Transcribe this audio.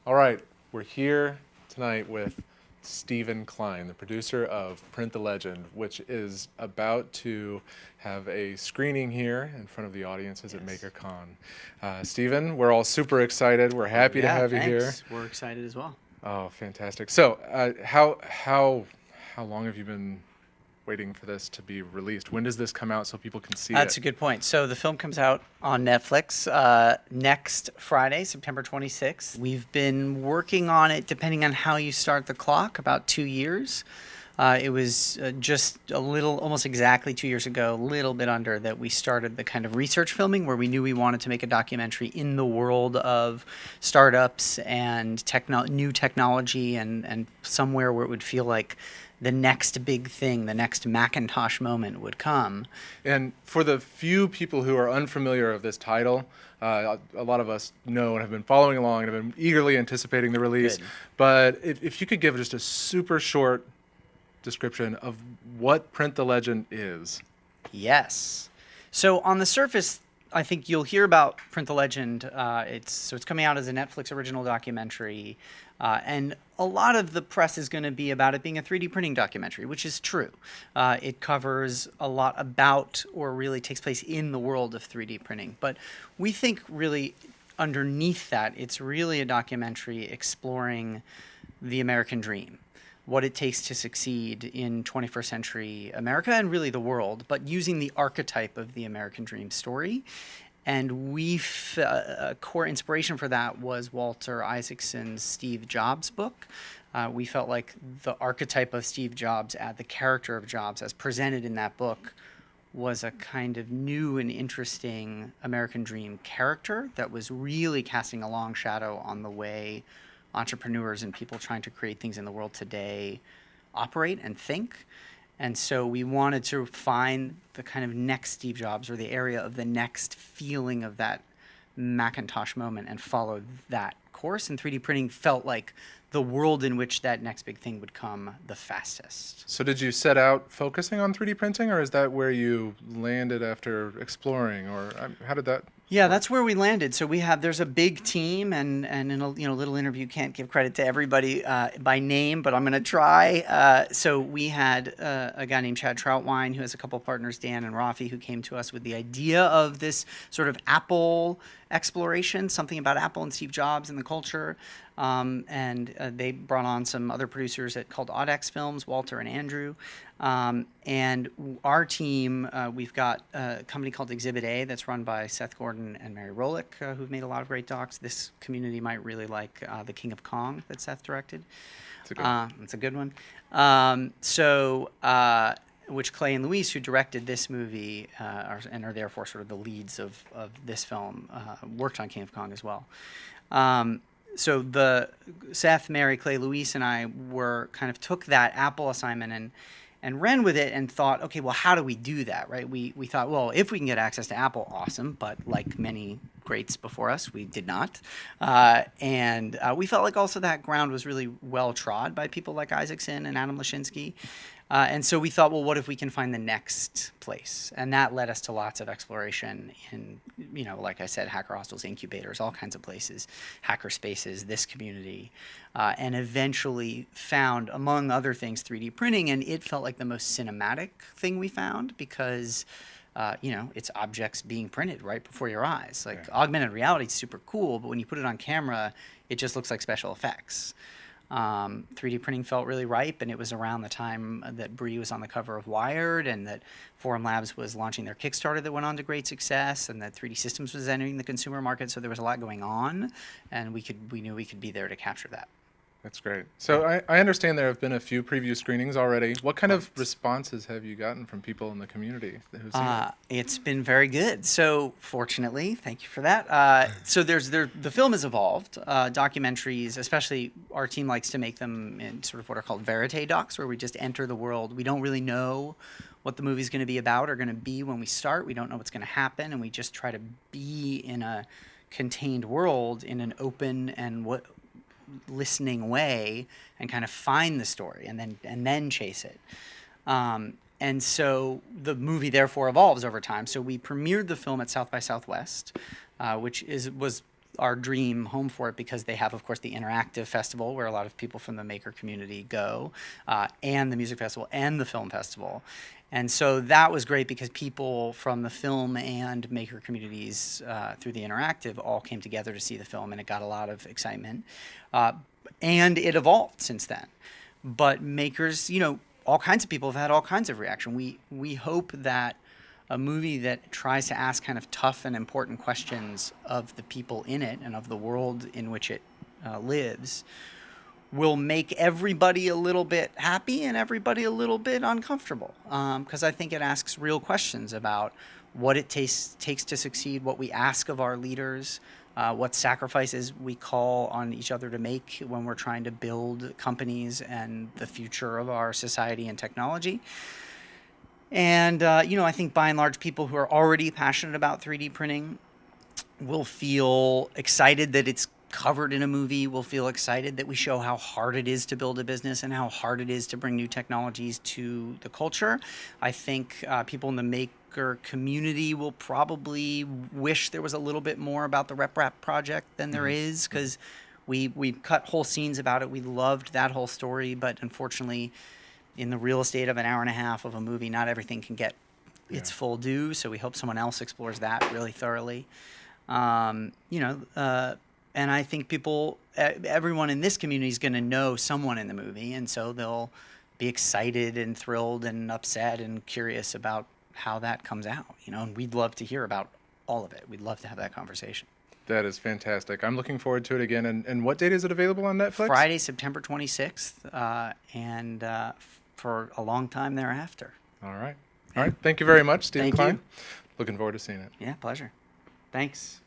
All right, we're here tonight with Steven Klein, the producer of Print the Legend, which is about to have a screening here in front of the audiences at MakerCon. Steven, we're all super excited. We're happy to have you here. We're excited as well. Oh, fantastic! So, how long have you been waiting for this to be released? When does this come out so people can see it? That's a good point. So the film comes out on Netflix next Friday, September 26th. We've been working on it, depending on how you start the clock, about 2 years. It was just a little, almost exactly 2 years ago, a little bit under, that we started the kind of research filming where we knew we wanted to make a documentary in the world of startups and new technology and somewhere where it would feel like the next big thing, the next Macintosh moment would come. And for the few people who are unfamiliar of this title, a lot of us know and have been following along and have been eagerly anticipating the release. Good. But if you could give just a super short description of what Print the Legend is. Yes. So on the surface, I think you'll hear about Print the Legend. It's coming out as a Netflix original documentary, and a lot of the press is going to be about it being a 3D printing documentary, which is true. It covers a lot about, or really takes place in the world of 3D printing. But we think really underneath that, it's really a documentary exploring the American dream, what it takes to succeed in 21st century America and really the world, but using the archetype of the American dream story. And a core inspiration for that was Walter Isaacson's Steve Jobs book. We felt like the archetype of Steve Jobs, the character of Jobs as presented in that book, was a kind of new and interesting American dream character that was really casting a long shadow on the way entrepreneurs and people trying to create things in the world today operate and think. And so we wanted to find the kind of next Steve Jobs, or the area of the next feeling of that Macintosh moment, and follow that course. And 3D printing felt like the world in which that next big thing would come the fastest. So did you set out focusing on 3D printing, or is that where you landed after exploring, or how did that? Yeah, that's where we landed. So there's a big team, and in a little interview, can't give credit to everybody by name, but I'm going to try. So we had a guy named Chad Troutwine, who has a couple partners, Dan and Rafi, who came to us with the idea of this sort of Apple exploration, something about Apple and Steve Jobs and the culture. And they brought on some other producers called Audex Films, Walter and Andrew. And our team, we've got a company called Exhibit A that's run by Seth Gordon and Mary Rolick, who've made a lot of great docs. This community might really like The King of Kong that Seth directed. It's a good one. Which Clay and Luis, who directed this movie and are therefore sort of the leads of this film, worked on King of Kong as well. So Seth, Mary, Clay, Luis, and I took that Apple assignment and ran with it and thought, okay, well, how do we do that, right? We thought, well, if we can get access to Apple, awesome. But like many greats before us, we did not. And we felt like also that ground was really well trod by people like Isaacson and Adam Lashinsky. And so we thought, well, what if we can find the next place? And that led us to lots of exploration in, like I said, hacker hostels, incubators, all kinds of places, hacker spaces, this community, and eventually found, among other things, 3D printing. And it felt like the most cinematic thing we found because, it's objects being printed right before your eyes. Like augmented reality is super cool, but when you put it on camera, it just looks like special effects. 3D printing felt really ripe, and it was around the time that Bree was on the cover of Wired, and that Forum Labs was launching their Kickstarter that went on to great success, and that 3D Systems was entering the consumer market. So there was a lot going on, and we knew we could be there to capture that. That's great. So I understand there have been a few preview screenings already. What kind of responses have you gotten from people in the community who've seen it? It's been very good. So fortunately, thank you for that. So the film has evolved. Documentaries, especially our team likes to make them in sort of what are called verite docs, where we just enter the world. We don't really know what the movie's going to be about or going to be when we start. We don't know what's going to happen, and we just try to be in a contained world in an open and listening way, and kind of find the story and then chase it. And so the movie therefore evolves over time. So we premiered the film at South by Southwest, which was our dream home for it because they have, of course, the interactive festival where a lot of people from the maker community go, and the music festival and the film festival. And so that was great because people from the film and maker communities through the interactive all came together to see the film, and it got a lot of excitement. And it evolved since then. But makers, all kinds of people have had all kinds of reaction. We hope that a movie that tries to ask kind of tough and important questions of the people in it and of the world in which it lives will make everybody a little bit happy and everybody a little bit uncomfortable, because I think it asks real questions about what it takes to succeed, what we ask of our leaders, what sacrifices we call on each other to make when we're trying to build companies and the future of our society and technology. And, I think by and large, people who are already passionate about 3D printing will feel excited that it's covered in a movie, will feel excited that we show how hard it is to build a business and how hard it is to bring new technologies to the culture. I think people in the maker community will probably wish there was a little bit more about the RepRap project than there is, because we cut whole scenes about it. We loved that whole story, but unfortunately, in the real estate of an hour and a half of a movie, not everything can get its full due. So we hope someone else explores that really thoroughly. And I think everyone in this community is going to know someone in the movie, and so they'll be excited and thrilled and upset and curious about how that comes out. And we'd love to hear about all of it. We'd love to have that conversation. That is fantastic. I'm looking forward to it again. And what date is it available on Netflix? Friday, September 26th, and for a long time thereafter. All right. All right. Thank you very much, Steven Thank Klein. you. Looking forward to seeing it. Yeah, pleasure. Thanks.